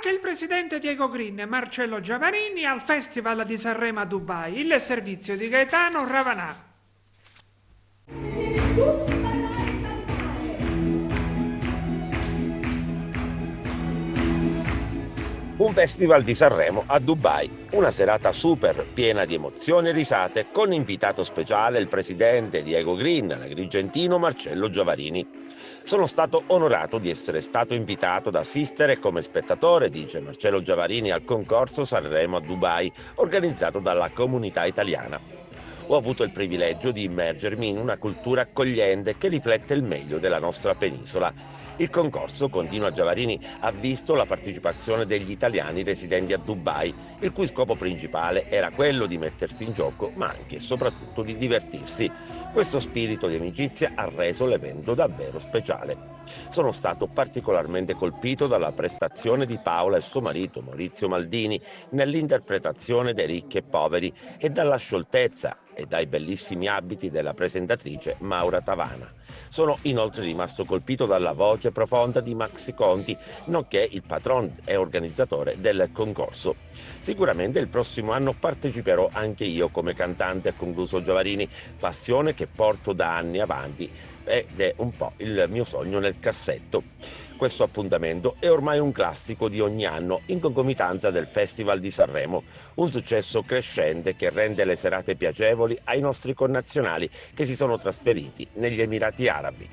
anche il presidente Diego Green e Marcello Giavarini al Festival di Sanremo a Dubai, il servizio di Gaetano Ravanà. Un festival di Sanremo a Dubai, una serata super piena di emozioni e risate, con invitato speciale il presidente Diego Green e l'agrigentino Marcello Giavarini. Sono stato onorato di essere stato invitato ad assistere come spettatore, dice Marcello Giavarini, al concorso Sanremo a Dubai, organizzato dalla comunità italiana. Ho avuto il privilegio di immergermi in una cultura accogliente che riflette il meglio della nostra penisola. Il concorso, continua Giavarini, ha visto la partecipazione degli italiani residenti a Dubai, il cui scopo principale era quello di mettersi in gioco, ma anche e soprattutto di divertirsi. Questo spirito di amicizia ha reso l'evento davvero speciale. Sono stato particolarmente colpito dalla prestazione di Paola e suo marito Maurizio Maldini nell'interpretazione dei Ricchi e Poveri e dalla scioltezza e dai bellissimi abiti della presentatrice Maura Tavana. Sono inoltre rimasto colpito dalla voce profonda di Maxi Conti, nonché il patron e organizzatore del concorso. Sicuramente il prossimo anno parteciperò anche io come cantante, ha concluso Giavarini, passione che porto da anni avanti ed è un po' il mio sogno nel cassetto. Questo appuntamento è ormai un classico di ogni anno in concomitanza del Festival di Sanremo, un successo crescente che rende le serate piacevoli ai nostri connazionali che si sono trasferiti negli Emirati Arabi.